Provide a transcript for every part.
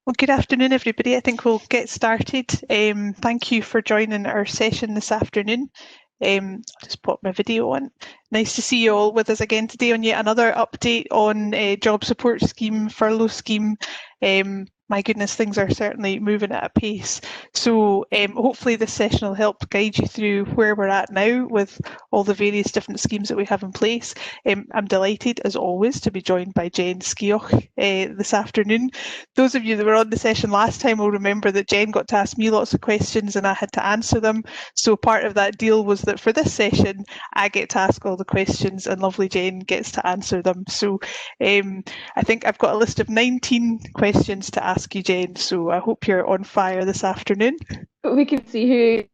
Well, good afternoon, everybody. I think we'll get started. Thank you for joining our session this afternoon. I'll just pop my video on. Nice to see you all with us again today on yet another update on job support scheme, furlough scheme. My goodness, things are certainly moving at a pace. So hopefully this session will help guide you through where we're at now with all the various different schemes that we have in place. I'm delighted, as always, to be joined by Jen Skioch this afternoon. Those of you that were on the session last time will remember that Jen got to ask me lots of questions and I had to answer them. So part of that deal was that for this session, I get to ask all the questions and lovely Jen gets to answer them. So I think I've got a list of 19 questions to ask you, Jen. So I hope you're on fire this afternoon. But we can see who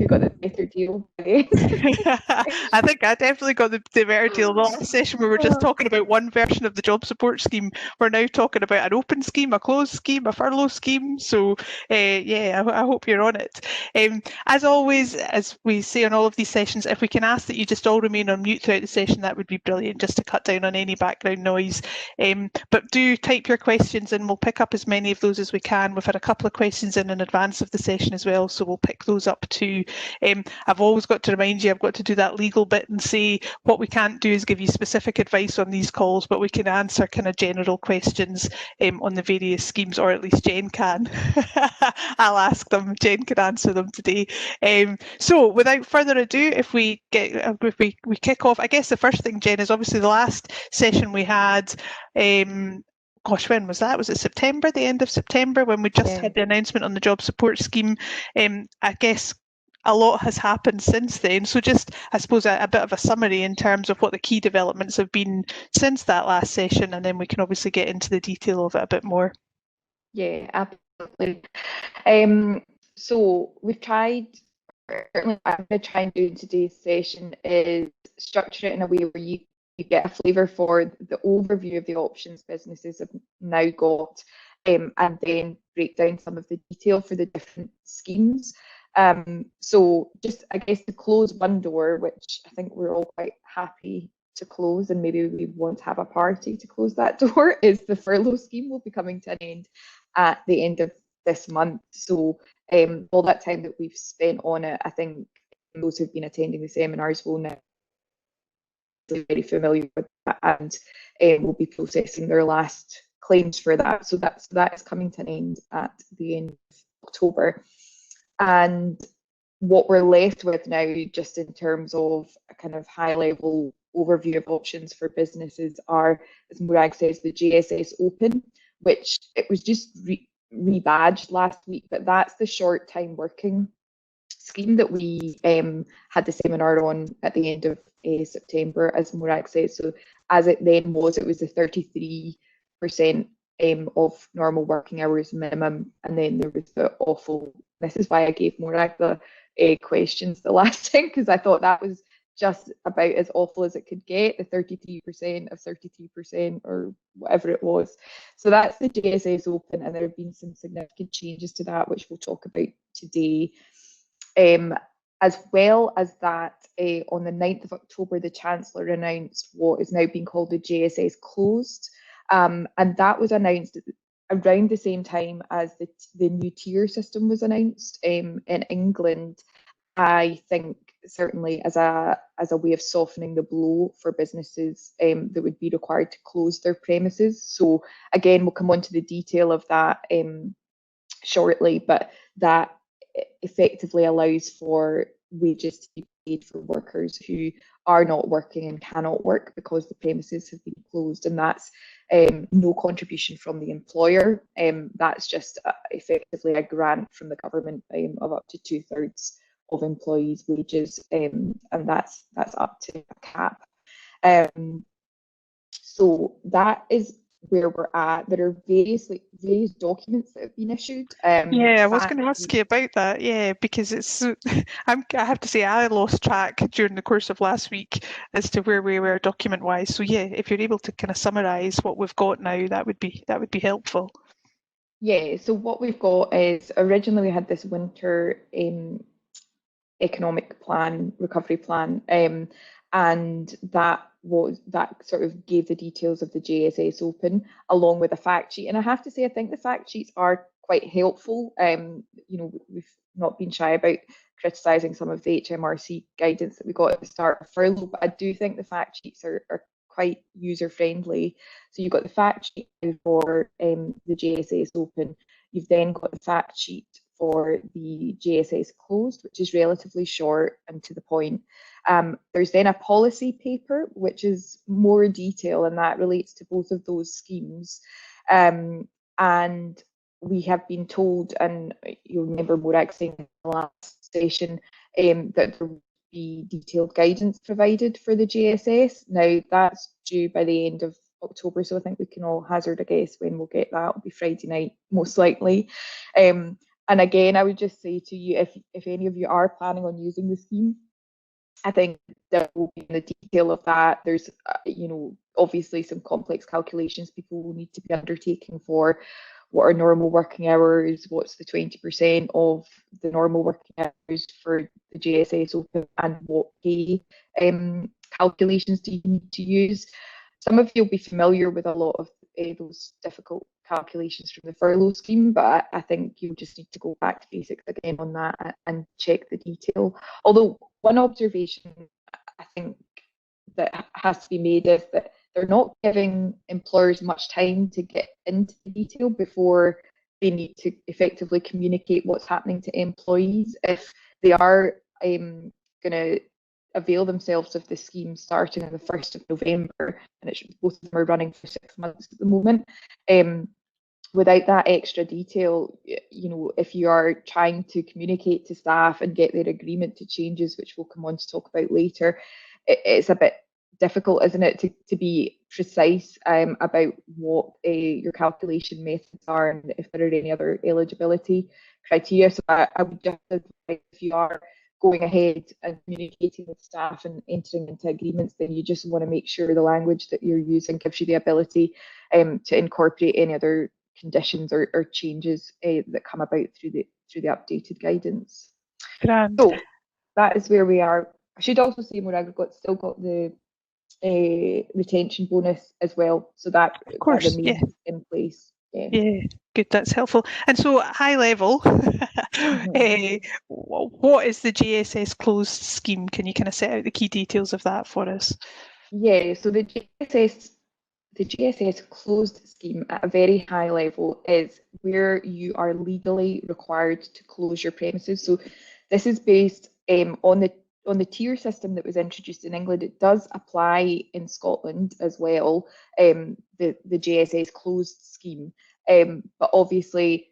got the better deal. I think I definitely got the better deal. The last session we were just talking about one version of the job support scheme. We're now talking about an open scheme, a closed scheme, a furlough scheme. So yeah, I hope you're on it. As always, as we say on all of these sessions, if we can ask that you just all remain on mute throughout the session, that would be brilliant, just to cut down on any background noise. But do type your questions and we'll pick up as many of those as we can. We've had a couple of questions in advance of the session as well, so we'll pick those up too. I've always got to remind you, I've got to do that legal bit and say what we can't do is give you specific advice on these calls, but we can answer kind of general questions on the various schemes, or at least Jen can. I'll ask them. Jen can answer them today. So without further ado, if we kick off, I guess the first thing, Jen, is obviously the last session we had. Gosh, when was that? Was it September, the end of September, when we just had the announcement on the job support scheme? I guess a lot has happened since then. So just, I suppose, a bit of a summary in terms of what the key developments have been since that last session, and then we can obviously get into the detail of it a bit more. Yeah, absolutely. So we've tried, certainly what I'm going to try and do in today's session is structure it in a way where you get a flavour for the overview of the options businesses have now got, and then break down some of the detail for the different schemes. So just, I guess, to close one door, which I think we're all quite happy to close, and maybe we want to have a party to close that door, is the furlough scheme will be coming to an end at the end of this month. So all that time that we've spent on it, I think those who've been attending the seminars will now be very familiar with that, and will be processing their last claims for that. So that is coming to an end at the end of October. And what we're left with now, just in terms of a kind of high level overview of options for businesses, are, as Murag says, the JSS Open, which it was just rebadged last week, but that's the short time working scheme that we had the seminar on at the end of September, as Murag says. So as it then was, it was the 33% of normal working hours minimum, and then there was the awful, this is why I gave Murag the questions the last time, because I thought that was just about as awful as it could get, the 33% of 33% or whatever it was. So that's the JSS Open, and there have been some significant changes to that, which we'll talk about today. As well as that, on the 9th of October, the Chancellor announced what is now being called the JSS Closed. And that was announced around the same time as the new tier system was announced in England. I think certainly as a way of softening the blow for businesses that would be required to close their premises. So again, we'll come on to the detail of that shortly, but that effectively allows for wages to be paid for workers who are not working and cannot work because the premises have been closed, and that's no contribution from the employer. That's just effectively a grant from the government of up to 2/3 of employees' wages, and that's up to a cap. So that is where we're at. There are various documents that have been issued. Yeah, I was going to ask you about that. Yeah, because it's I have to say I lost track during the course of last week as to where we were document wise. So yeah, if you're able to kind of summarise what we've got now, that would be helpful. Yeah. So what we've got is, originally we had this winter economic plan, recovery plan, and that was that sort of gave the details of the JSS Open along with a fact sheet. And I have to say, I think the fact sheets are quite helpful. We've not been shy about criticising some of the HMRC guidance that we got at the start of furlough, but I do think the fact sheets are quite user friendly. So you've got the fact sheet for the JSS Open. You've then got the fact sheet for the JSS Closed, which is relatively short and to the point. There's then a policy paper, which is more detail, and that relates to both of those schemes. And we have been told, and you'll remember Morag saying in the last session, that there will be detailed guidance provided for the JSS. Now, that's due by the end of October, so I think we can all hazard a guess when we'll get that. It'll be Friday night, most likely. And again, I would just say to you, if any of you are planning on using the scheme, I think there will be in the detail of that. There's, obviously some complex calculations people will need to be undertaking for what are normal working hours, what's the 20% of the normal working hours for the JSS Open, and what pay calculations do you need to use. Some of you will be familiar with a lot of those difficult calculations from the furlough scheme, but I think you'll just need to go back to basics again on that and check the detail. Although one observation I think that has to be made is that they're not giving employers much time to get into the detail before they need to effectively communicate what's happening to employees. If they are going to avail themselves of the scheme starting on the 1st of November, and both of them are running for 6 months at the moment, without that extra detail, if you are trying to communicate to staff and get their agreement to changes, which we'll come on to talk about later, it's a bit difficult, isn't it, to be precise about what your calculation methods are and if there are any other eligibility criteria. So I would just advise, if you are going ahead and communicating with staff and entering into agreements, then you just want to make sure the language that you're using gives you the ability to incorporate any other conditions or changes that come about through the updated guidance. Grand. So that is where we are. I should also say, Morag, we've still got the retention bonus as well, so that remains in place. Yeah, good. That's helpful. And so, high level, what is the JSS Closed scheme? Can you kind of set out the key details of that for us? Yeah, so the JSS Closed scheme at a very high level is where you are legally required to close your premises. So this is based on the tier system that was introduced in England. It does apply in Scotland as well, the JSS Closed scheme. But obviously,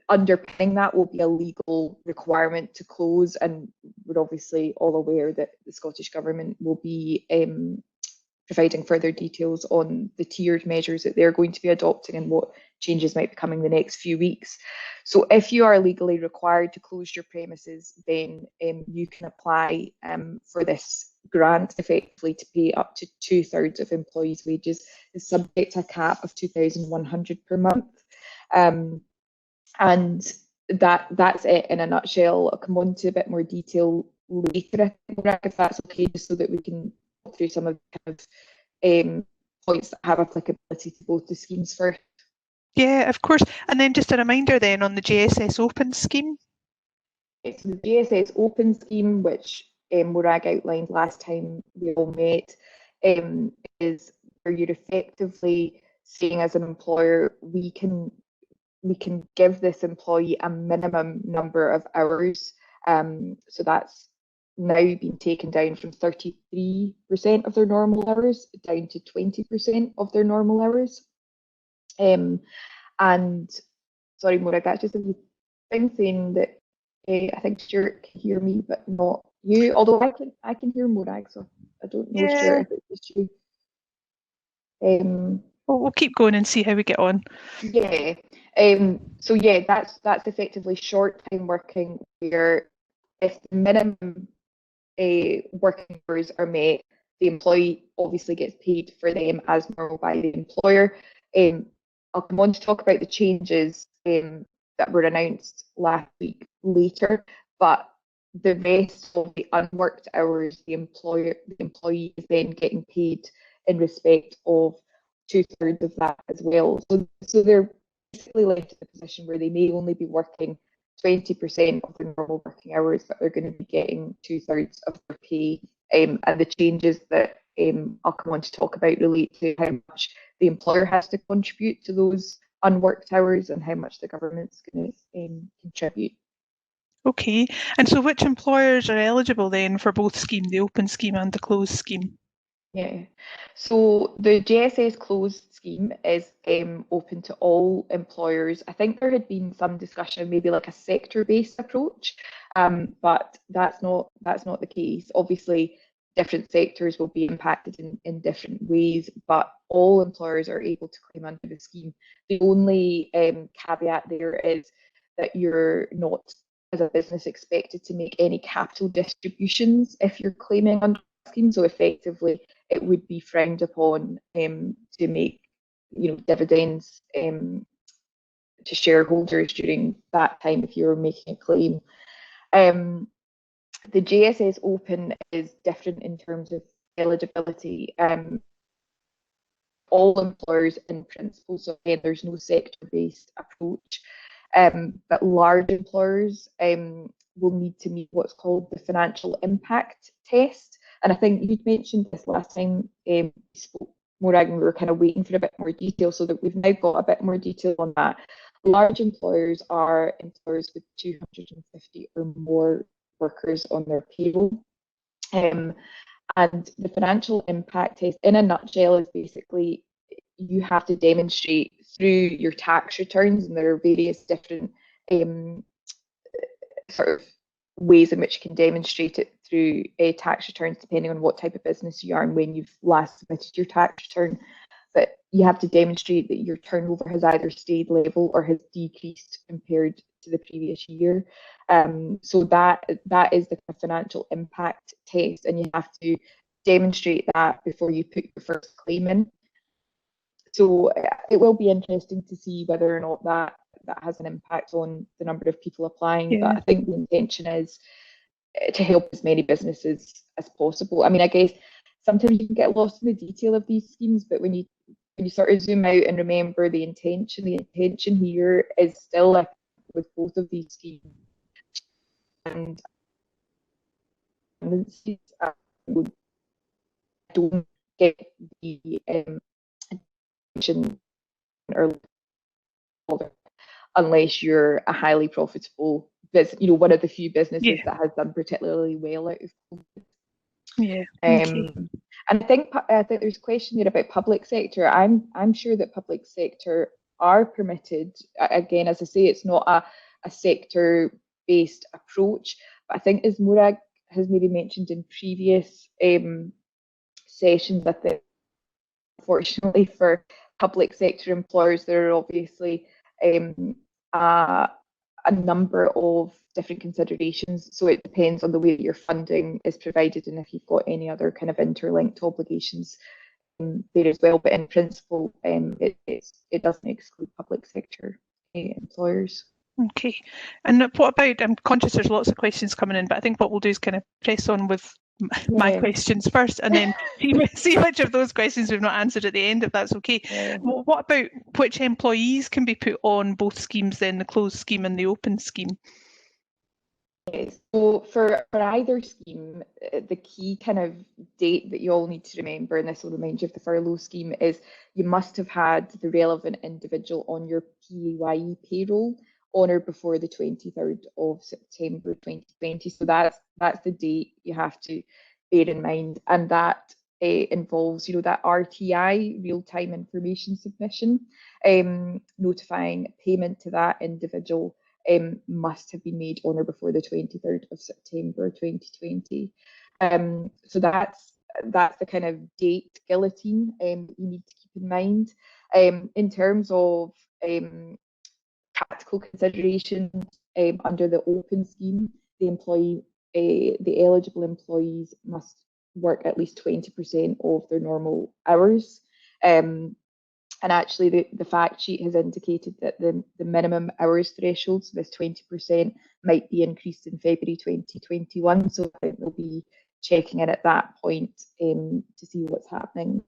underpinning that will be a legal requirement to close, and we're obviously all aware that the Scottish Government will be providing further details on the tiered measures that they're going to be adopting and what changes might be coming the next few weeks. So if you are legally required to close your premises, then you can apply for this grant effectively to pay up to 2/3 of employees' wages. It's subject to a cap of 2,100 per month. And that's it in a nutshell. I'll come on to a bit more detail later, if that's okay, just so that we can go through some of the points that have applicability to both the schemes first. Yeah, of course. And then just a reminder then on the JSS Open scheme. It's the JSS Open scheme, which Morag outlined last time we all met, is where you're effectively saying as an employer, we can give this employee a minimum number of hours. So that's now been taken down from 33% of their normal hours down to 20% of their normal hours. And sorry, Morag, that's just a thing saying that I think Stuart can hear me, but not you. Although I can hear Morag, so I don't know, Stuart, if it's just you. Well, we'll keep going and see how we get on. Yeah. So yeah, that's effectively short time working, where if the minimum working hours are met, the employee obviously gets paid for them as normal by the employer. I'll come on to talk about the changes that were announced last week later, but the rest of the unworked hours, the employee is then getting paid in respect of 2/3 of that as well. So they're basically left in a position where they may only be working 20% of their normal working hours, but they're going to be getting 2/3 of their pay. And the changes that I'll come on to talk about relate to how much the employer has to contribute to those unworked hours and how much the government's going to contribute. Okay, and so which employers are eligible then for both scheme, the open scheme and the closed scheme? Yeah, so the JSS closed scheme is open to all employers. I think there had been some discussion of maybe like a sector-based approach, but that's not the case. Obviously, different sectors will be impacted in different ways, but all employers are able to claim under the scheme. The only caveat there is that you're not, as a business, expected to make any capital distributions if you're claiming under the scheme. So effectively, it would be frowned upon to make, dividends to shareholders during that time if you were making a claim. The JSS Open is different in terms of eligibility. All employers in principle, so again, there's no sector-based approach, but large employers will need to meet what's called the financial impact test. And I think you'd mentioned this last time we spoke, Morag, and we were kind of waiting for a bit more detail, so that we've now got a bit more detail on that. Large employers are employers with 250 or more workers on their payroll. And the financial impact test, in a nutshell, is basically you have to demonstrate through your tax returns, and there are various different sort of ways in which you can demonstrate it through tax returns, depending on what type of business you are and when you've last submitted your tax return. But you have to demonstrate that your turnover has either stayed level or has decreased compared to the previous year. So that is the financial impact test, and you have to demonstrate that before you put your first claim in. So it will be interesting to see whether or not that has an impact on the number of people applying. Yeah. But I think the intention is to help as many businesses as possible. I mean, I guess sometimes you can get lost in the detail of these schemes, but when you sort of zoom out and remember the intention here is still, like, with both of these schemes, and don't get the attention or unless you're a highly profitable business, one of the few businesses that has done particularly well out of COVID. Yeah. Okay. And I think there's a question there about public sector. I'm sure that public sector are permitted. Again, as I say, it's not a sector-based approach, but I think, as Morag has maybe mentioned in previous sessions, I think unfortunately for public sector employers, there are obviously a number of different considerations. So it depends on the way that your funding is provided and if you've got any other kind of interlinked obligations there as well. But in principle, it doesn't exclude public sector employers. Okay. And what about, I'm conscious there's lots of questions coming in, but I think what we'll do is kind of press on with my questions first, and then see which of those questions we've not answered at the end, if that's okay. Well, what about which employees can be put on both schemes then, the closed scheme and the open scheme? So for either scheme, the key kind of date that you all need to remember, and this will remind you of the furlough scheme, is you must have had the relevant individual on your PAYE payroll on or before the 23rd of September 2020. So that's the date you have to bear in mind, and that involves, that RTI, real-time information submission, notifying payment to that individual must have been made on or before the 23rd of September 2020. So that's the kind of date guillotine you need to keep in mind. In terms of practical considerations under the open scheme, the eligible employees must work at least 20% of their normal hours. And actually, the fact sheet has indicated that the minimum hours threshold, so this 20%, might be increased in February 2021. So I think they'll be checking in at that point to see what's happening.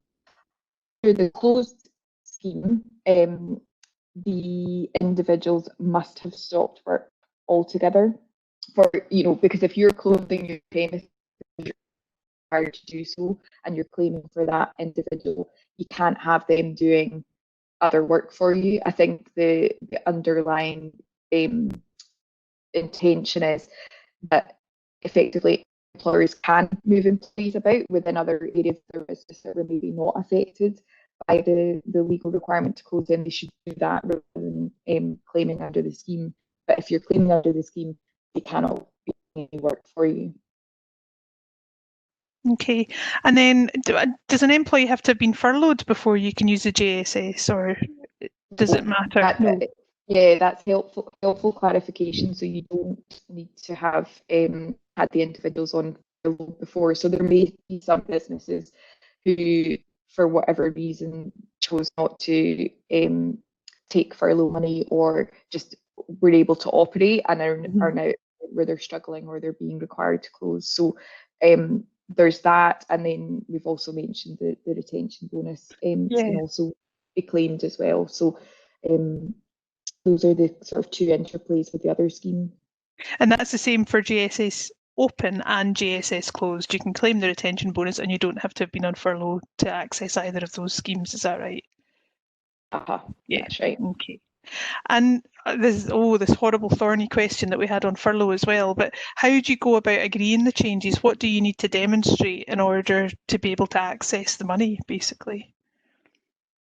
For the closed scheme, the individuals must have stopped work altogether. Because if you're closing your premises, you're required to do so, and you're claiming for that individual, you can't have them doing other work for you. I think the underlying intention is that effectively employers can move employees about within other areas of their business that were maybe not affected by the legal requirement to close them. They should do that rather than claiming under the scheme. But if you're claiming under the scheme, they cannot be doing any work for you. Okay, and then does an employee have to have been furloughed before you can use the JSS, or does it matter? No. Yeah, that's helpful clarification. So you don't need to have had the individuals on furlough before. So there may be some businesses who, for whatever reason, chose not to take furlough money, or just were able to operate and are now where they're struggling or they're being required to close. So there's that, and then we've also mentioned the retention bonus can also be claimed as well. So those are the sort of two interplays with the other scheme. And that's the same for JSS open and JSS closed. You can claim the retention bonus and you don't have to have been on furlough to access either of those schemes. Is that right? Yeah, that's right. Okay. And this horrible thorny question that we had on furlough as well, but how do you go about agreeing the changes? What do you need to demonstrate in order to be able to access the money, basically?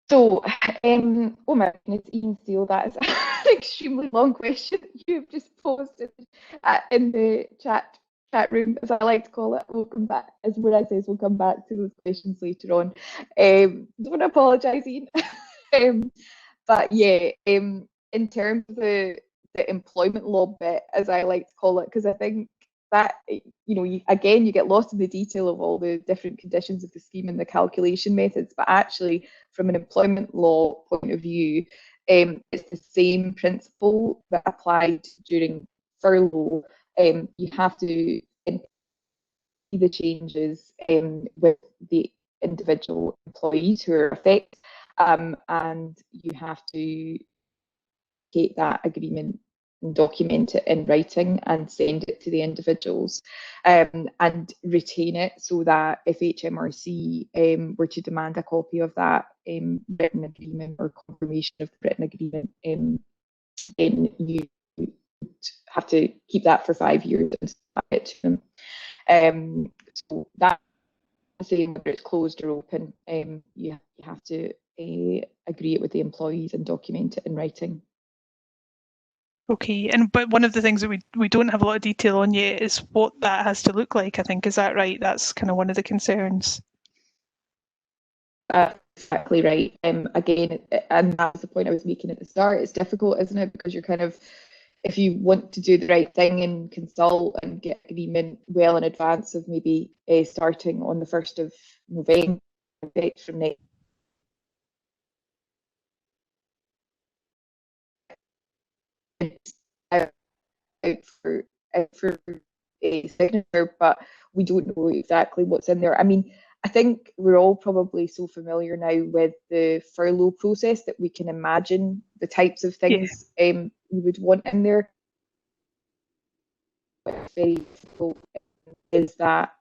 So, oh my goodness, Ian Steele, that is an extremely long question that you've just posted in the chat room, as I like to call it. We'll come back, as what I say is we'll come back to those questions later on. Don't apologise, Ian. But yeah, in terms of the employment law bit, as I like to call it, because I think that, you get lost in the detail of all the different conditions of the scheme and the calculation methods, but actually from an employment law point of view, it's the same principle that applied during furlough. You have to see the changes with the individual employees who are affected, and you have to get that agreement and document it in writing and send it to the individuals, and retain it, so that if HMRC were to demand a copy of that written agreement or confirmation of the written agreement, then you have to keep that for 5 years and submit it to them. So that's the same whether it's closed or open. You have to agree it with the employees and document it in writing. Okay, but one of the things that we don't have a lot of detail on yet is what that has to look like, I think. Is that right? That's kind of one of the concerns. Exactly right. Again, and that's the point I was making at the start. It's difficult, isn't it? Because you're kind of, if you want to do the right thing and consult and get agreement well in advance of maybe starting on the 1st of November from next out for a signature, but we don't know exactly what's in there. I mean, I think we're all probably so familiar now with the furlough process that we can imagine the types of things we would want in there. What's very difficult is that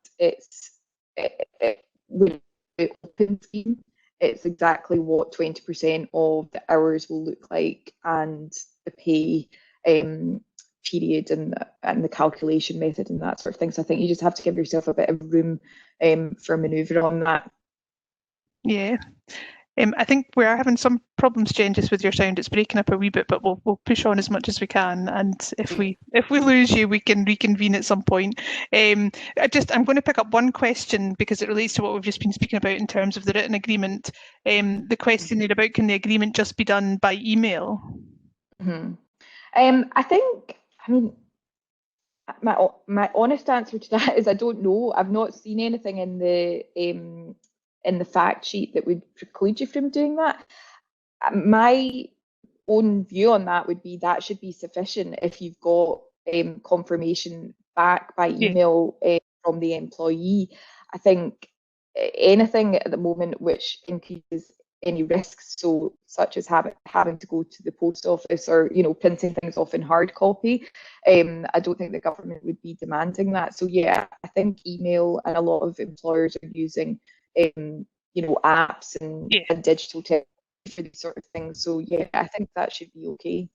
with the open scheme, it's exactly what 20% of the hours will look like, and the pay period and the calculation method and that sort of thing. So I think you just have to give yourself a bit of room for manoeuvre on that. Yeah. I think we are having some problems, Jen, just with your sound. It's breaking up a wee bit, but we'll push on as much as we can. And if we lose you, we can reconvene at some point. I'm going to pick up one question because it relates to what we've just been speaking about in terms of the written agreement. The question there about, can the agreement just be done by email? Mm-hmm. I mean, my honest answer to that is I don't know. I've not seen anything in the fact sheet that would preclude you from doing that. my own view on that would be that should be sufficient if you've got confirmation back by Yeah. email from the employee. I think anything at the moment which increases any risks, so such as having to go to the post office or printing things off in hard copy, I don't think the government would be demanding that. So yeah, I think email, and a lot of employers are using apps Yeah. and digital tech for these sort of things. So yeah, I think that should be okay.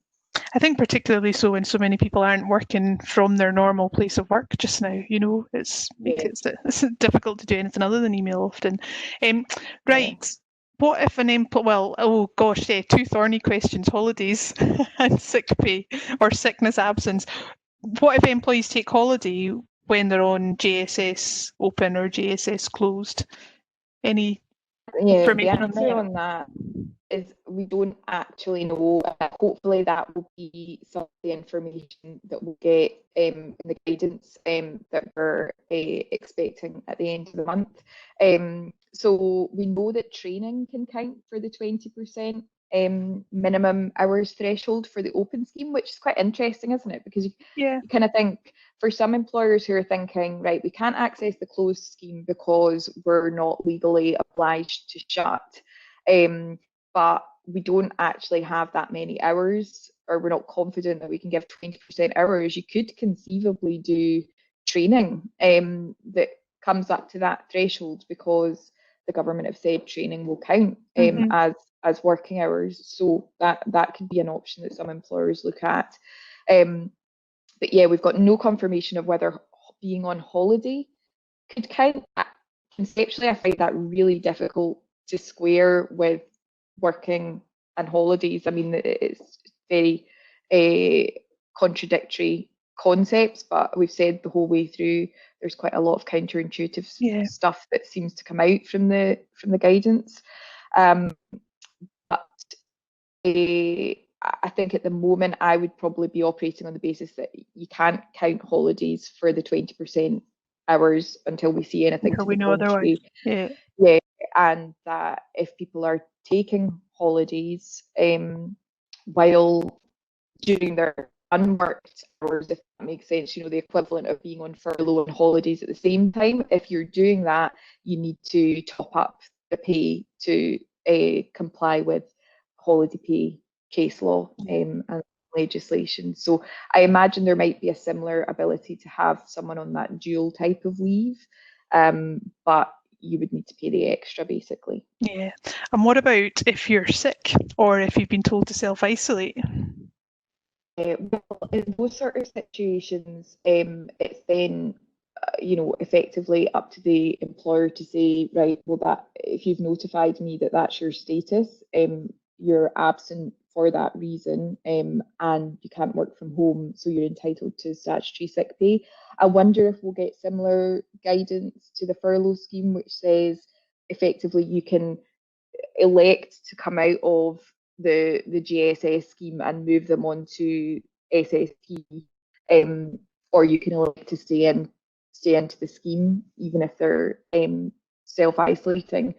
I think particularly so when so many people aren't working from their normal place of work just now. It's Yeah, it's difficult to do anything other than email often. yeah. Right. What if an employee? Well, oh gosh, yeah, two thorny questions: holidays and sick pay or sickness absence. What if employees take holiday when they're on JSS open or JSS closed? Any Yeah, the information on answer that? on that is we don't actually know. Hopefully, that will be some of the information that we'll get in the guidance that we're expecting at the end of the month. So we know that training can count for the 20% minimum hours threshold for the open scheme, which is quite interesting, isn't it? Because Yeah. you kind of think for some employers who are thinking, right, we can't access the closed scheme because we're not legally obliged to shut. But we don't actually have that many hours, or we're not confident that we can give 20% hours. You could conceivably do training that comes up to that threshold because the government have said training will count Mm-hmm. as working hours. So that could be an option that some employers look at. But yeah, we've got no confirmation of whether being on holiday could count. Conceptually, I find that really difficult to square with working and holidays. I mean, it's very contradictory concepts, but we've said the whole way through there's quite a lot of counterintuitive Yeah. stuff that seems to come out from the guidance. Um, but I think at the moment I would probably be operating on the basis that you can't count holidays for the 20% hours until we see anything Until to we the know otherwise. contrary. Yeah. Yeah, and that if people are taking holidays while during their unworked hours, if that makes sense, the equivalent of being on furlough and holidays at the same time, if you're doing that, you need to top up the pay to comply with holiday pay case law and legislation. So I imagine there might be a similar ability to have someone on that dual type of leave, but you would need to pay the extra basically. Yeah. And what about if you're sick or if you've been told to self-isolate? Well, in those sort of situations, it's then, effectively up to the employer to say, right, well, that if you've notified me that that's your status, you're absent for that reason, and you can't work from home, so you're entitled to statutory sick pay. I wonder if we'll get similar guidance to the furlough scheme, which says effectively you can elect to come out of the GSS scheme and move them on to SSP, or you can elect to stay into the scheme even if they're self isolating.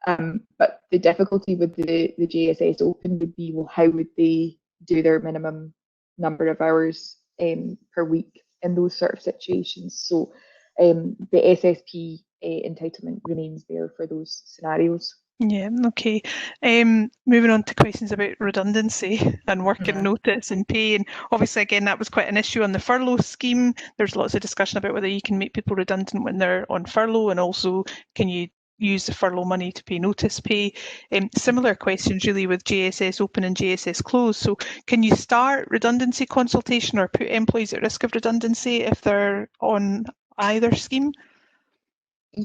But the difficulty with the JSS Open would be, well, how would they do their minimum number of hours per week in those sort of situations? So the SSP entitlement remains there for those scenarios. Yeah, okay. Moving on to questions about redundancy and working Mhm. notice and pay. And obviously, again, that was quite an issue on the furlough scheme. There's lots of discussion about whether you can make people redundant when they're on furlough, and also can you use the furlough money to pay notice pay. Similar questions really with JSS open and JSS closed. So can you start redundancy consultation or put employees at risk of redundancy if they're on either scheme?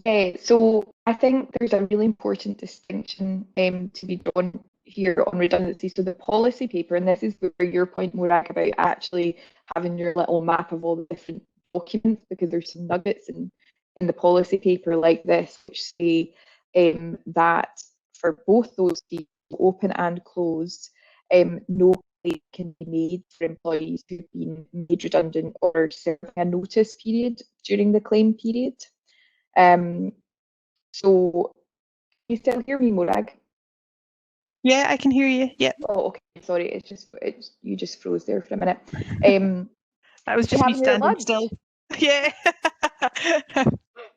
Yeah, so I think there's a really important distinction to be drawn here on redundancy. So the policy paper, and this is where your point, Morag, about actually having your little map of all the different documents, because there's some nuggets in the policy paper like this, which say that for both those schemes, open and closed, no claim can be made for employees who've been made redundant or serving a notice period during the claim period. So you still hear me, Morag? Yeah, I can hear you. Yep. Oh, okay. Sorry, you just froze there for a minute. That was Did you just me have any standing lunch? still. Yeah.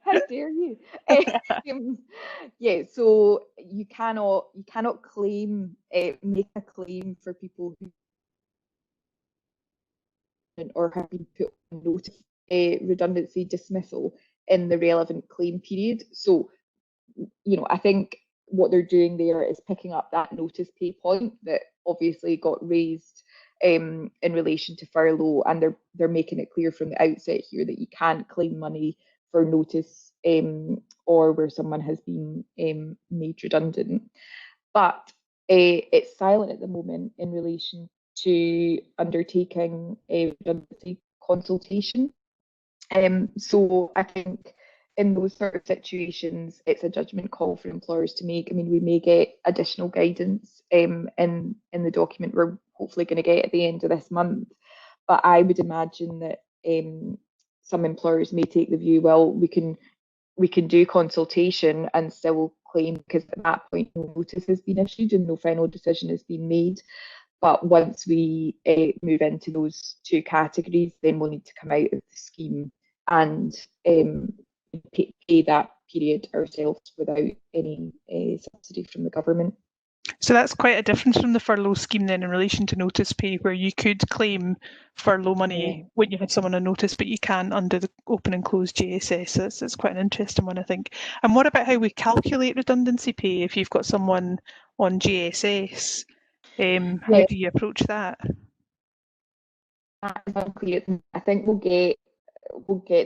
How dare you? Um, yeah, so you cannot claim make a claim for people who or have been put on notice redundancy dismissal in the relevant claim period. So I think what they're doing there is picking up that notice pay point that obviously got raised in relation to furlough, and they're making it clear from the outset here that you can't claim money for notice or where someone has been made redundant. But it's silent at the moment in relation to undertaking a redundancy consultation. So I think in those sort of situations, it's a judgment call for employers to make. I mean, we may get additional guidance in the document we're hopefully going to get at the end of this month, but I would imagine that some employers may take the view, well, we can do consultation and still claim because at that point no notice has been issued and no final decision has been made. But once we move into those two categories, then we'll need to come out of the scheme and pay that period ourselves without any subsidy from the government. So that's quite a difference from the furlough scheme then in relation to notice pay, where you could claim furlough money Yeah. when you had someone on notice, but you can't under the open and closed GSS. So it's quite an interesting one, I think. And what about how we calculate redundancy pay if you've got someone on GSS? How Yeah, do you approach that? that is unclear. I think we'll get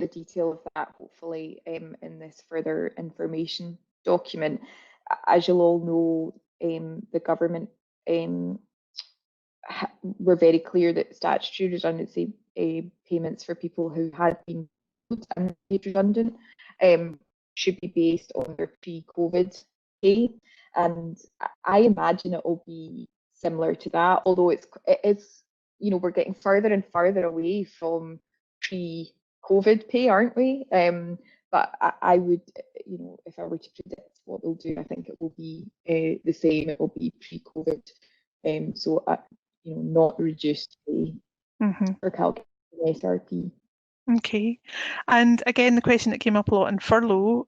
the detail of that hopefully in this further information document. As you'll all know, the government um, were very clear that statutory redundancy payments for people who had been made redundant should be based on their pre-COVID pay, and I imagine it will be similar to that. Although it is, we're getting further and further away from pre-COVID pay, aren't we? But I would, if I were to predict what they'll do, I think it will be the same. It will be pre-COVID. So not reduced pay Mm-hmm. for calculating SRP. Okay. And again, the question that came up a lot in furlough,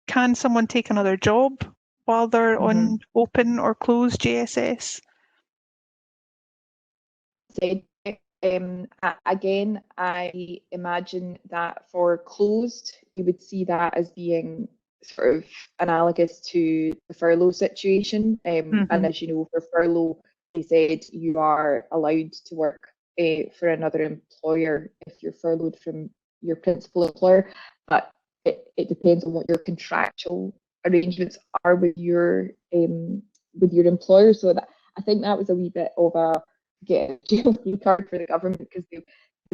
can someone take another job while they're Mm-hmm. on open or closed GSS? Said, again, I imagine that for closed, you would see that as being sort of analogous to the furlough situation. And Mm-hmm. as you know, for furlough, they said you are allowed to work for another employer if you're furloughed from your principal employer, but it depends on what your contractual arrangements are with your employer. So that I think that was a wee bit of a get a jail card for the government because they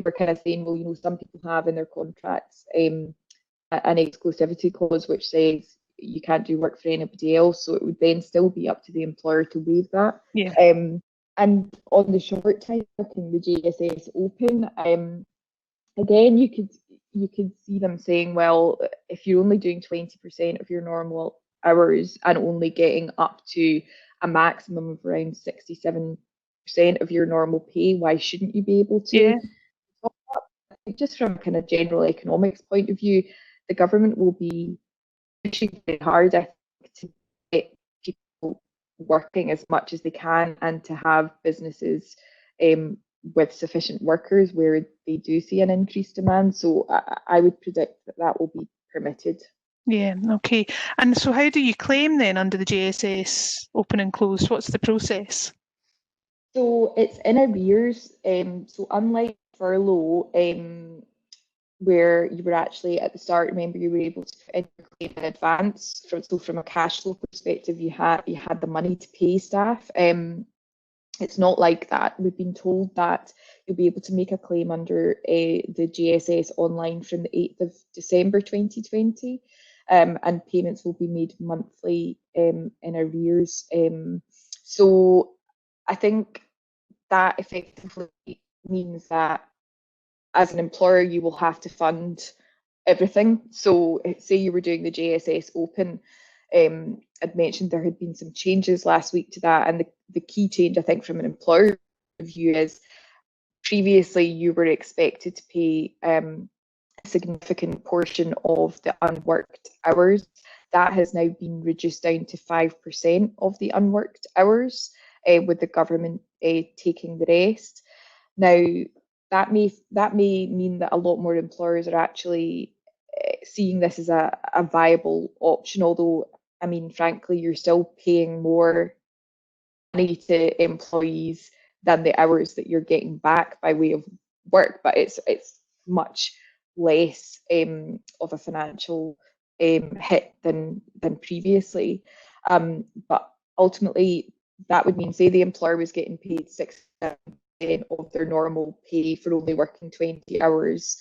were kind of saying, well, some people have in their contracts an exclusivity clause which says you can't do work for anybody else. So it would then still be up to the employer to waive that. Yeah. And on the short time working the GSS open, again, you could see them saying, well, if you're only doing 20% of your normal hours and only getting up to a maximum of around 67% of your normal pay, why shouldn't you be able to Yeah. top up? I think just from a kind of general economics point of view, the government will be pushing very hard, I think, to get people working as much as they can and to have businesses um, with sufficient workers where they do see an increased demand. So I would predict that that will be permitted. Yeah. Okay. And so how do you claim then under the GSS open and closed? What's the process? So it's in arrears. So unlike furlough, where you were actually at the start, remember you were able to put in your claim in advance. From a cash flow perspective, you had the money to pay staff. It's not like that. We've been told that you'll be able to make a claim under the GSS online from the 8th of December 2020, and payments will be made monthly in arrears. So I think that effectively means that as an employer, you will have to fund everything. So, say you were doing the GSS Open, I'd mentioned there had been some changes last week to that, and the key change I think from an employer view is previously you were expected to pay a significant portion of the unworked hours. That has now been reduced down to 5% of the unworked hours, with the government taking the rest. Now, that may mean that a lot more employers are actually seeing this as a viable option, although, I mean, frankly, you're still paying more money to employees than the hours that you're getting back by way of work, but it's much less of a financial hit than previously. But ultimately, that would mean, say, the employer was getting paid 60% of their normal pay for only working 20 hours,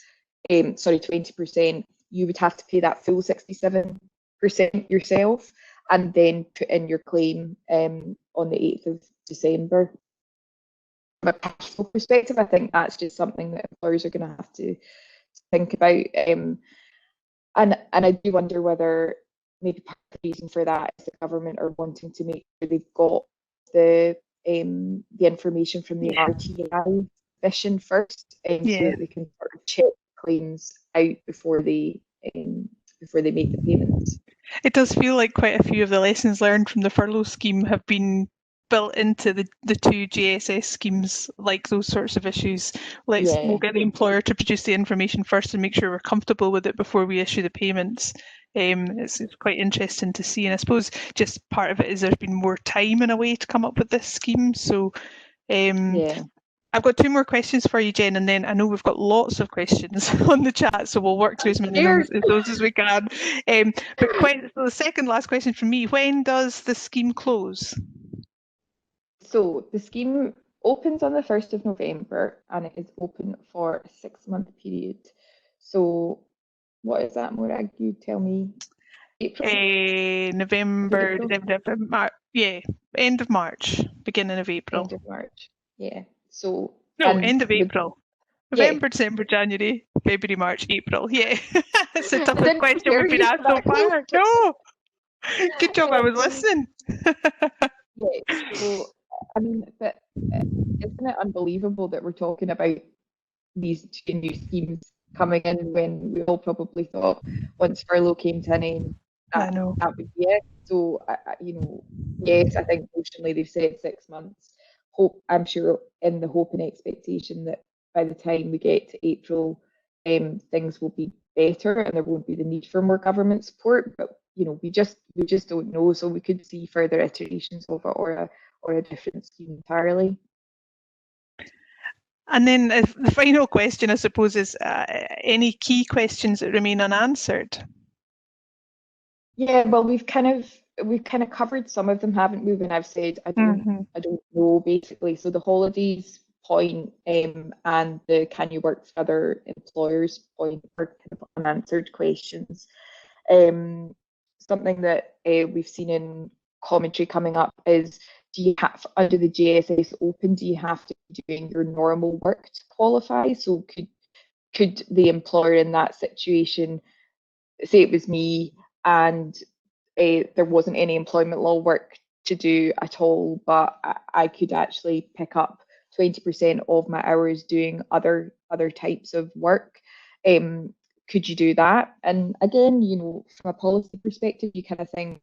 20%, you would have to pay that full 67% yourself and then put in your claim on the 8th of December. From a cash flow perspective, I think that's just something that employers are going to have to think about. And I do wonder whether maybe part of the reason for that is the government are wanting to make sure they've got the information from the RTI mission first, so that they can sort of check claims out before they make the payments. It does feel like quite a few of the lessons learned from the furlough scheme have been built into the two JSS schemes, like those sorts of issues. We'll get the employer to produce the information first and make sure we're comfortable with it before we issue the payments. It's quite interesting to see, and I suppose just part of it is there's been more time in a way to come up with this scheme. So I've got two more questions for you, Jen, and then I know we've got lots of questions on the chat, so we'll work through as many of those as we can. But the second last question from me, when does the scheme close? So the scheme opens on the 1st of November and it is open for a 6-month period. So what is that, Morag? You tell me. April? November, December, March. Yeah, end of March, beginning of April. End of March, yeah. So end of April. November, December, January, February, March, April. Yeah, it's the toughest question we've been asked so far. No, good job. I was listening. So I mean, but isn't it unbelievable that we're talking about these two new schemes coming in when we all probably thought once furlough came to an end, that would be it. So yes, I think emotionally they've said 6 months. I'm sure in the hope and expectation that by the time we get to April, things will be better and there won't be the need for more government support. But we just don't know. So we could see further iterations of it or a different scheme entirely. And then the final question, I suppose, is any key questions that remain unanswered? Yeah, well, we've kind of covered some of them, haven't we? When I've said I don't know, basically. So the holidays point and the can you work for other employers point are kind of unanswered questions. Something that we've seen in commentary coming up is, do you have, under the JSS Open, do you have to be doing your normal work to qualify? So could the employer in that situation, say it was me and there wasn't any employment law work to do at all, but I could actually pick up 20% of my hours doing other types of work. Could you do that? And again, from a policy perspective, you kind of think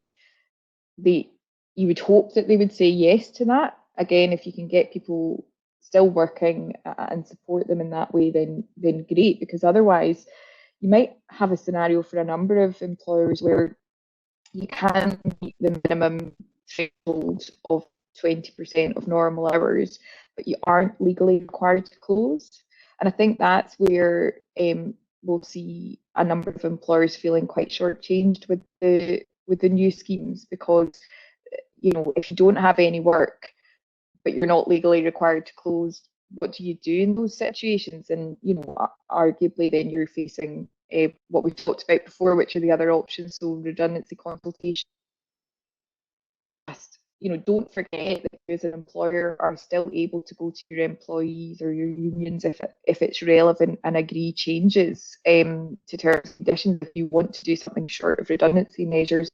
you would hope that they would say yes to that. Again, if you can get people still working and support them in that way, then great, because otherwise you might have a scenario for a number of employers where you can meet the minimum threshold of 20% of normal hours, but you aren't legally required to close. And I think that's where we'll see a number of employers feeling quite shortchanged with the new schemes, because if you don't have any work but you're not legally required to close, what do you do in those situations? And arguably then you're facing what we've talked about before, which are the other options. So redundancy, consultation. Don't forget that you as an employer are still able to go to your employees or your unions if it's relevant and agree changes to terms and conditions. If you want to do something short of redundancy measures,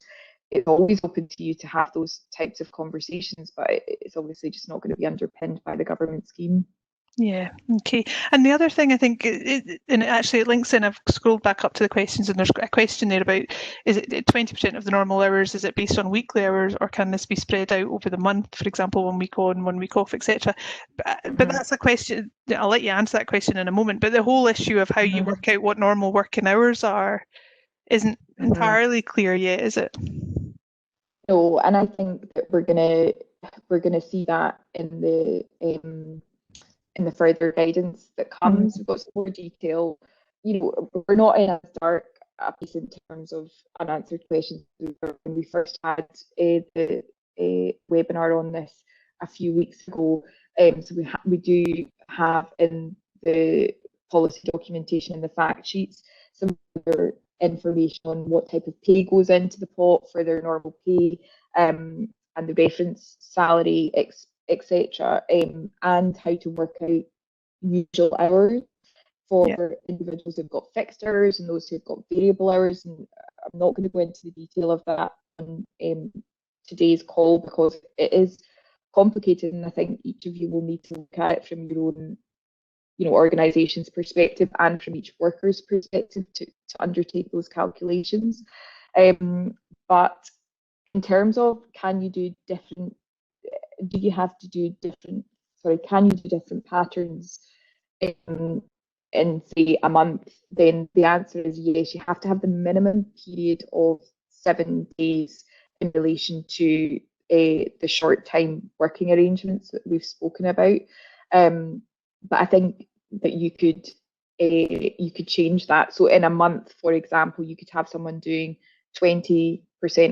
it's always open to you to have those types of conversations, but it's obviously just not going to be underpinned by the government scheme. Yeah, okay. And the other thing I think, and actually it links in, I've scrolled back up to the questions and there's a question there about, is it 20% of the normal hours, is it based on weekly hours, or can this be spread out over the month, for example, 1 week on, 1 week off, etc.? But that's a question, I'll let you answer that question in a moment, but the whole issue of how you work out what normal working hours are isn't entirely clear yet, is it? No, and I think that we're gonna see that in the further guidance that comes. We've got some more detail. We're not in a dark place in terms of unanswered questions. When we first had the webinar on this a few weeks ago, so we do have in the policy documentation and the fact sheets some other information on what type of pay goes into the pot for their normal pay, and the reference salary, etc., and how to work out usual hours for individuals who've got fixed hours and those who've got variable hours. And I'm not going to go into the detail of that on today's call because it is complicated, and I think each of you will need to look at it from your own organisation's perspective and from each worker's perspective to undertake those calculations. But in terms of can you do different patterns in say a month, then the answer is yes. You have to have the minimum period of 7 days in relation to the short time working arrangements that we've spoken about. But I think that you could change that. So in a month, for example, you could have someone doing 20%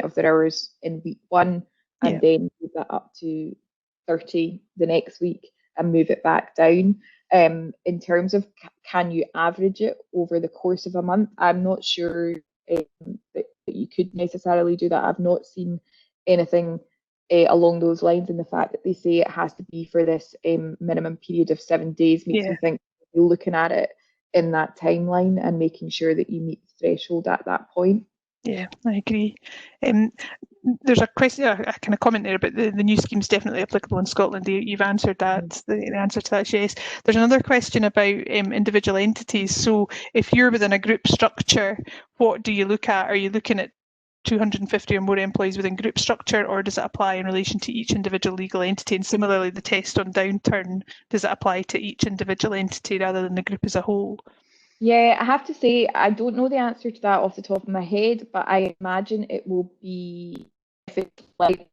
of their hours in week 1 and then move that up to 30 the next week and move it back down. In terms of can you average it over the course of a month, I'm not sure that you could necessarily do that. I've not seen anything along those lines, and the fact that they say it has to be for this minimum period of 7 days makes me think you're looking at it in that timeline and making sure that you meet the threshold at that point. Yeah, I agree. There's a question, a kind of comment there about the new scheme is definitely applicable in Scotland. You've answered that. The answer to that is yes. There's another question about individual entities. So if you're within a group structure, what do you look at? Are you looking at 250 or more employees within group structure, or does it apply in relation to each individual legal entity? And similarly, the test on downturn, does it apply to each individual entity rather than the group as a whole? Yeah, I have to say, I don't know the answer to that off the top of my head, but I imagine it will be, if it's like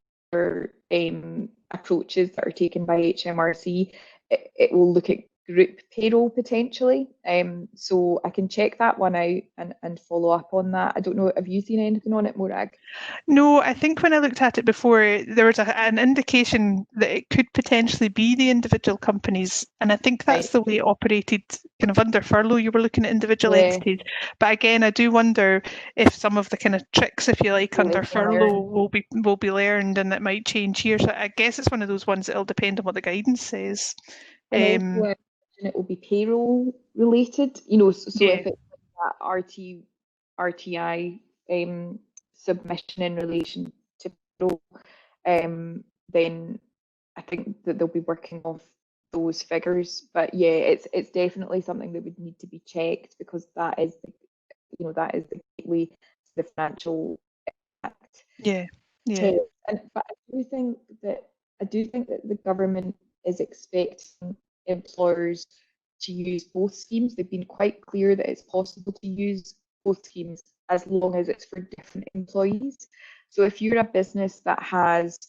approaches that are taken by HMRC, it will look at group payroll potentially. So I can check that one out and follow up on that. I don't know, have you seen anything on it, Morag? No, I think when I looked at it before, there was an indication that it could potentially be the individual companies, and I think that's the way it operated kind of under furlough. You were looking at individual entities, but again, I do wonder if some of the kind of tricks, if you like, under furlough will be learned, and that might change here. So I guess it's one of those ones that'll depend on what the guidance says. And also, it will be payroll related, so if it's that RTI submission in relation to payroll, then I think that they'll be working off those figures. But yeah, it's definitely something that would need to be checked, because that is the gateway to the financial impact. But I do think that the government is expecting employers to use both schemes. They've been quite clear that it's possible to use both schemes as long as it's for different employees. So if you're a business that has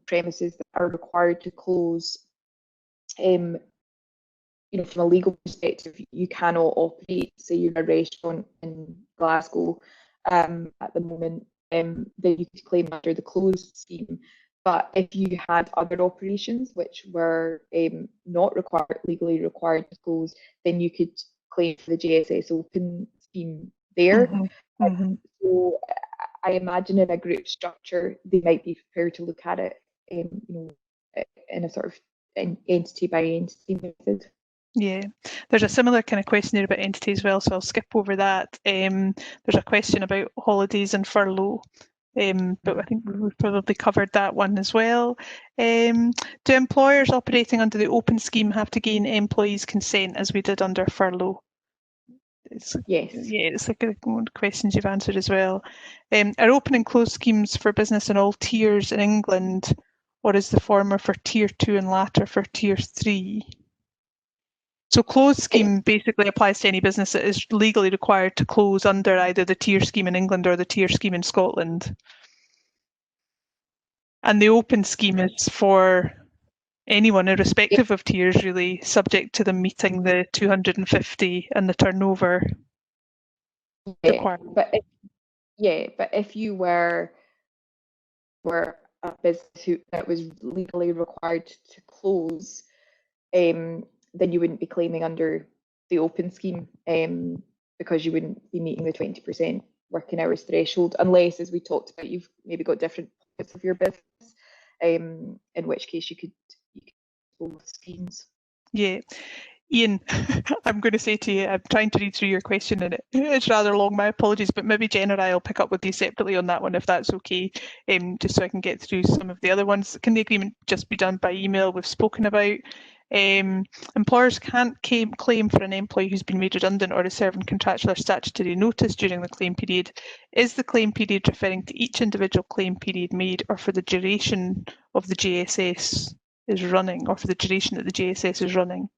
premises that are required to close, from a legal perspective, you cannot operate, say you're a restaurant in Glasgow at the moment, then you could claim under the closed scheme. But if you had other operations which were not legally required to close, then you could claim for the JSS Open scheme there. So I imagine in a group structure, they might be prepared to look at it, in a sort of entity by entity method. Yeah, there's a similar kind of question there about entity as well, so I'll skip over that. There's a question about holidays and furlough. But I think we've probably covered that one as well. Do employers operating under the open scheme have to gain employees' consent as we did under furlough? Yes. Yeah, it's like one of the questions you've answered as well. Are open and closed schemes for business in all tiers in England, or is the former for tier 2 and latter for tier 3? So closed scheme basically applies to any business that is legally required to close under either the tier scheme in England or the tier scheme in Scotland. And the open scheme is for anyone, irrespective of tiers, really, subject to them meeting the 250 and the turnover requirement. But if you were a business that was legally required to close, then you wouldn't be claiming under the open scheme, because you wouldn't be meeting the 20% working hours threshold, unless, as we talked about, you've maybe got different parts of your business, in which case you could both schemes. Yeah. Ian, I'm going to say to you, I'm trying to read through your question and it's rather long, my apologies, but maybe Jen or I will pick up with you separately on that one if that's okay, just so I can get through some of the other ones. Can the agreement just be done by email? We've spoken about. Employers can't claim for an employee who's been made redundant or is serving contractual or statutory notice during the claim period. Is the claim period referring to each individual claim period made or for the duration of the GSS is running, or for the duration that the GSS is running?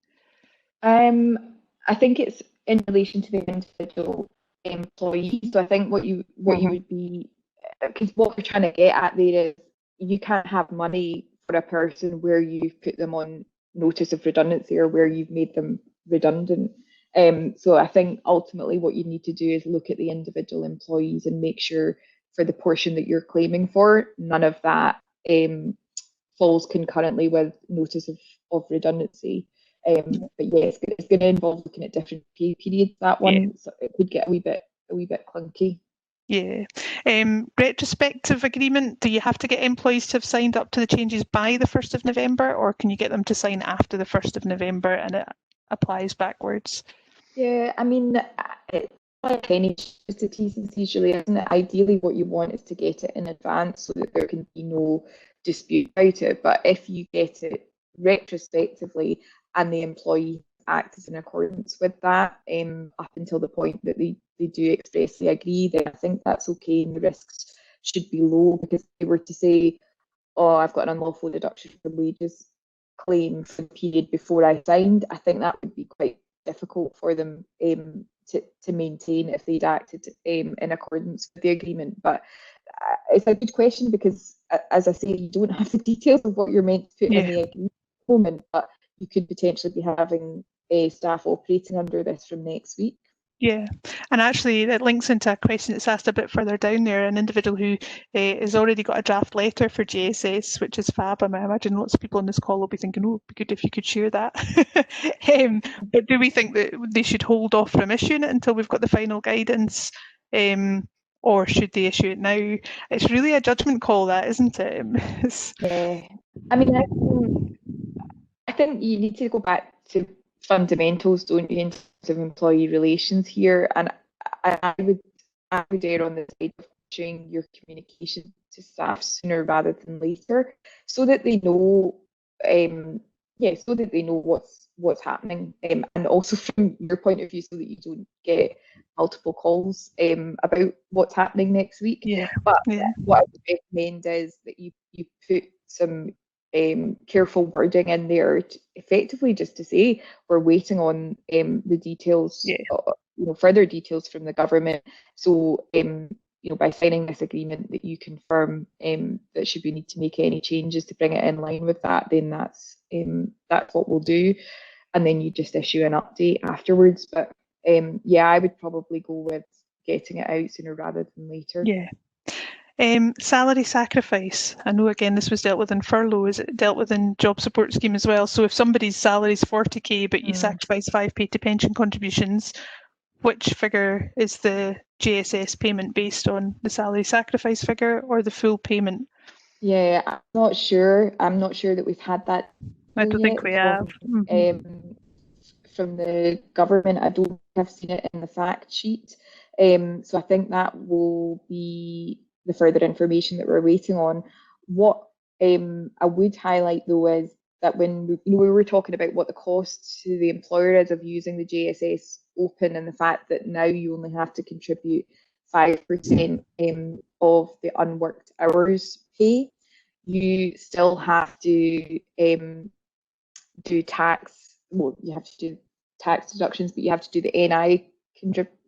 I think it's in relation to the individual employee. So I think what you would be, because what we're trying to get at there is you can't have money for a person where you've put them on notice of redundancy or where you've made them redundant. So I think ultimately what you need to do is look at the individual employees and make sure for the portion that you're claiming for, none of that falls concurrently with notice of redundancy. But yeah, it's going to involve looking at different pay periods. That one, so it could get a wee bit clunky. Yeah. Retrospective agreement, do you have to get employees to have signed up to the changes by the 1st of November, or can you get them to sign after the 1st of November and it applies backwards? Yeah, I mean, it's like any T's and C's, really, isn't it? Ideally, what you want is to get it in advance so that there can be no dispute about it. But if you get it retrospectively and the employee acts in accordance with that, up until the point that they do expressly agree, then I think that's okay and the risks should be low, because if they were to say, oh, I've got an unlawful deduction for wages claim for the period before I signed, I think that would be quite difficult for them to maintain if they'd acted in accordance with the agreement. But it's a good question because, as I say, you don't have the details of what you're meant to put in the agreement at the moment, but you could potentially be having staff operating under this from next week. Yeah, and actually that links into a question that's asked a bit further down there, an individual who has already got a draft letter for GSS, which is fab. I imagine lots of people on this call will be thinking, oh, it'd be good if you could share that. But do we think that they should hold off from issuing it until we've got the final guidance, or should they issue it now? It's really a judgment call, that, isn't it? Yeah, I mean, I think you need to go back to fundamentals, don't you, in terms of employee relations here? And I would err on the side of issuing your communication to staff sooner rather than later, so that they know, so that they know what's happening, and also from your point of view, so that you don't get multiple calls about what's happening next week. But what I would recommend is that you put some careful wording in there, effectively just to say we're waiting on the details, further details from the government. So by signing this agreement, that you confirm that should we need to make any changes to bring it in line with that, then that's what we'll do, and then you just issue an update afterwards. But I would probably go with getting it out sooner rather than later. Salary sacrifice. I know, again, this was dealt with in furlough. Is it dealt with in job support scheme as well? So if somebody's salary is 40k, but you sacrifice 5p to pension contributions, which figure is the GSS payment based on? The salary sacrifice figure or the full payment? Yeah, I'm not sure. I'm not sure that we've had that. I don't think we have. From the government, I don't have seen it in the fact sheet. So I think that will be the further information that we're waiting on. What I would highlight though is that when we were talking about what the cost to the employer is of using the JSS Open, and the fact that now you only have to contribute 5% of the unworked hours pay, you still have to do tax. Well, you have to do tax deductions, but you have to do the NI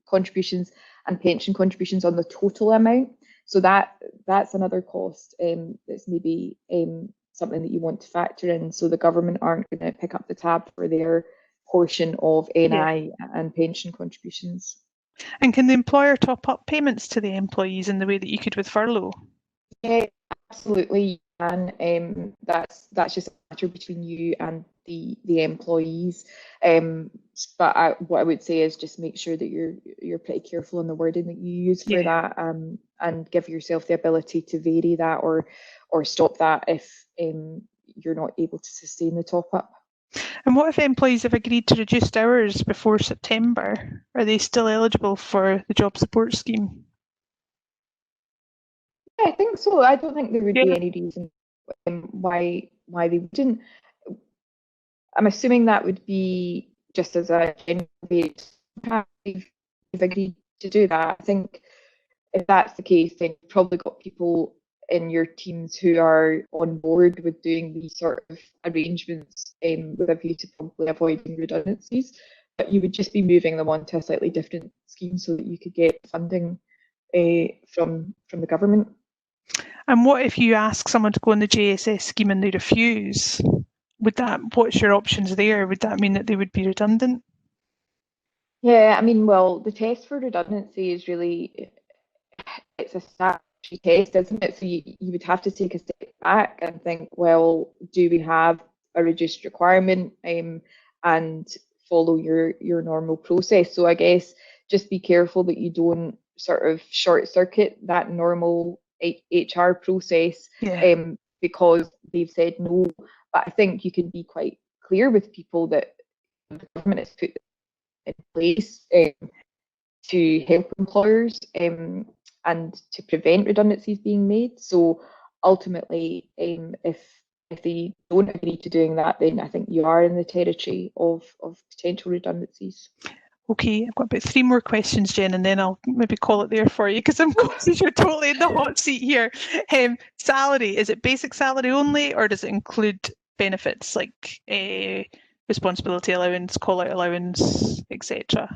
contributions and pension contributions on the total amount. So that's another cost that's maybe something that you want to factor in, so the government aren't going to pick up the tab for their portion of NI and pension contributions. And can the employer top up payments to the employees in the way that you could with furlough? Yeah, absolutely you can. That's just a matter between you and the employees. But what I would say is just make sure that you're pretty careful on the wording that you use for that, and give yourself the ability to vary that or stop that if you're not able to sustain the top up. And what if employees have agreed to reduced hours before September? Are they still eligible for the job support scheme? Yeah, I think so. I don't think there would be any reason why they wouldn't. I'm assuming that would be just as a general base. They've agreed to do that. I think if that's the case, then you've probably got people in your teams who are on board with doing these sort of arrangements with a view to probably avoiding redundancies. But you would just be moving them on to a slightly different scheme so that you could get funding from the government. And what if you ask someone to go on the JSS scheme and they refuse? What's your options there? Would that mean that they would be redundant? Yeah, I mean, well, the test for redundancy is really, it's a statutory test, isn't it? So you would have to take a step back and think, well, do we have a reduced requirement, and follow your normal process? So I guess just be careful that you don't sort of short circuit that normal HR process, because they've said no. But I think you can be quite clear with people that the government has put in place to help employers and to prevent redundancies being made. So ultimately, if they don't agree to doing that, then I think you are in the territory of potential redundancies. Okay, I've got about 3 more questions, Jen, and then I'll maybe call it there for you, because I'm conscious you're totally in the hot seat here. Salary, is it basic salary only, or does it include benefits like responsibility allowance, call-out allowance, etc.?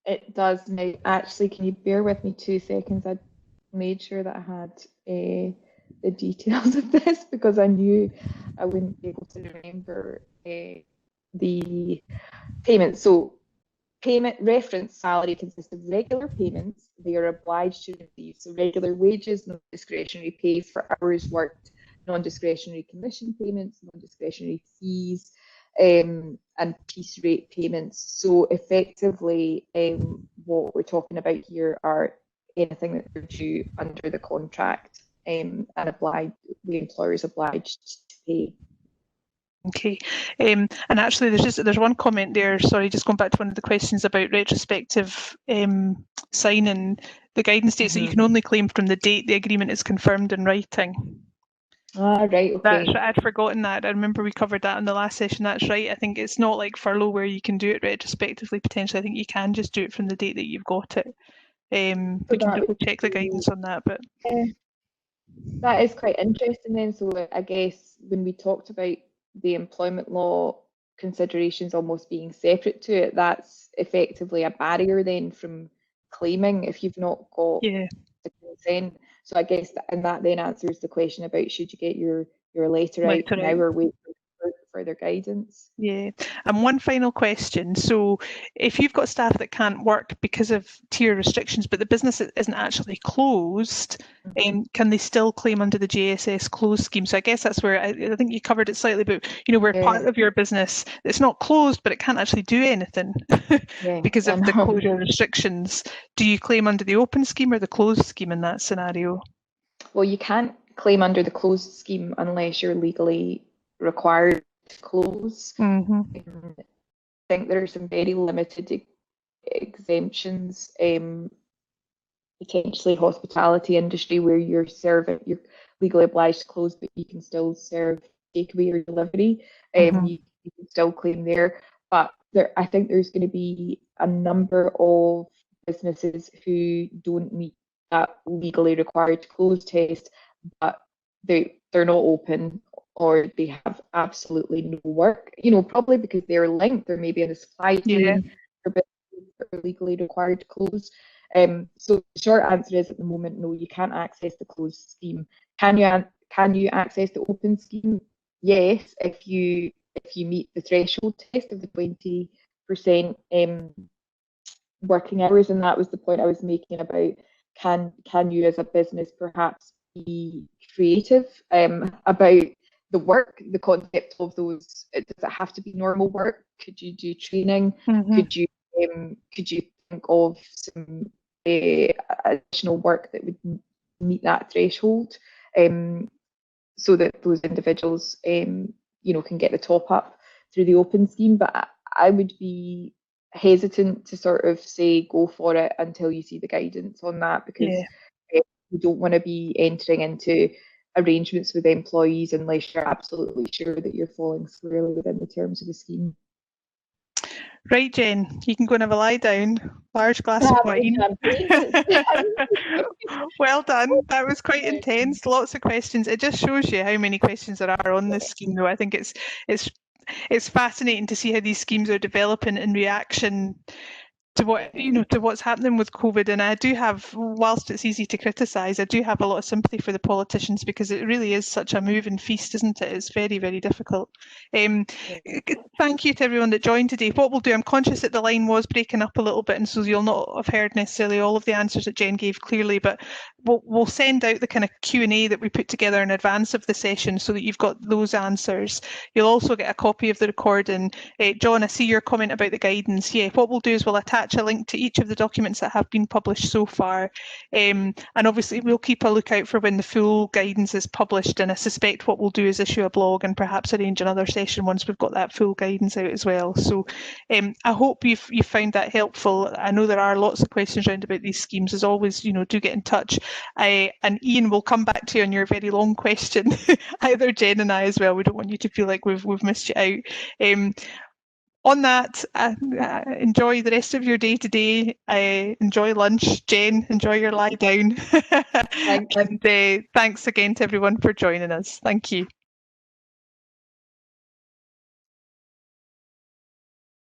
It does. Now, actually, can you bear with me 2 seconds? I made sure that I had the details of this, because I knew I wouldn't be able to remember the payments. So payment reference salary consists of regular payments they are obliged to receive. So regular wages, non-discretionary pay for hours worked, non-discretionary commission payments, non-discretionary fees, and piece rate payments. So effectively, what we're talking about here are anything that they're due under the contract, and the employer is obliged to pay. Okay, and actually there's one comment there, sorry, just going back to one of the questions about retrospective signing. The guidance states that you can only claim from the date the agreement is confirmed in writing. Ah, right, okay. I'd forgotten that. I remember we covered that in the last session. That's right. I think it's not like furlough where you can do it retrospectively, potentially. I think you can just do it from the date that you've got it. We can double check the guidance on that. But that is quite interesting then. So I guess when we talked about the employment law considerations almost being separate to it, that's effectively a barrier then from claiming if you've not got the consent. So I guess that then answers the question about should you get your letter out now or wait for further guidance. Yeah, and one final question. So if you've got staff that can't work because of tier restrictions, but the business isn't actually closed, can they still claim under the JSS closed scheme? So I guess that's where I think you covered it slightly, but where part of your business, it's not closed, but it can't actually do anything because of the closure restrictions. Do you claim under the open scheme or the closed scheme in that scenario? Well, you can't claim under the closed scheme unless you're legally required to close. I think there are some very limited exemptions. potentially hospitality industry where you're legally obliged to close, but you can still serve takeaway or delivery. You can still claim there. But I think there's going to be a number of businesses who don't meet that legally required to close test, but they're not open or they have absolutely no work. Probably because they're linked. They're maybe in the supply chain for businesses that are legally required to close. So the short answer is at the moment, no, you can't access the closed scheme. Can you access the open scheme? Yes, if you meet the threshold test of the 20% working hours, and that was the point I was making about can you as a business perhaps be creative about the work, the concept of those. Does it have to be normal work? Could you do training? Could you think of some additional work that would meet that threshold, so that those individuals can get the top up through the open scheme? But I would be hesitant to sort of say go for it until you see the guidance on that, because you don't want to be entering into arrangements with employees unless you're absolutely sure that you're falling squarely within the terms of the scheme. Right, Jen, you can go and have a lie down. Large glass of wine. Well done. That was quite intense. Lots of questions. It just shows you how many questions there are on this scheme, though. I think it's fascinating to see how these schemes are developing in reaction to what's happening with COVID. And I do have, whilst it's easy to criticise, I do have a lot of sympathy for the politicians, because it really is such a moving feast, isn't it? It's very, very difficult. Thank you to everyone that joined today. What we'll do, I'm conscious that the line was breaking up a little bit, and so you'll not have heard necessarily all of the answers that Jen gave clearly, but we'll send out the kind of Q&A that we put together in advance of the session so that you've got those answers. You'll also get a copy of the recording. John, I see your comment about the guidance. Yeah, what we'll do is we'll attach a link to each of the documents that have been published so far, and obviously we'll keep a lookout for when the full guidance is published, and I suspect what we'll do is issue a blog and perhaps arrange another session once we've got that full guidance out as well. So I hope you've found that helpful. I know there are lots of questions around about these schemes. As always, do get in touch. And Ian will come back to you on your very long question, either Jen and I as well. We don't want you to feel like we've missed you out. On that, enjoy the rest of your day today. Enjoy lunch. Jen, enjoy your lie down. And thanks again to everyone for joining us. Thank you.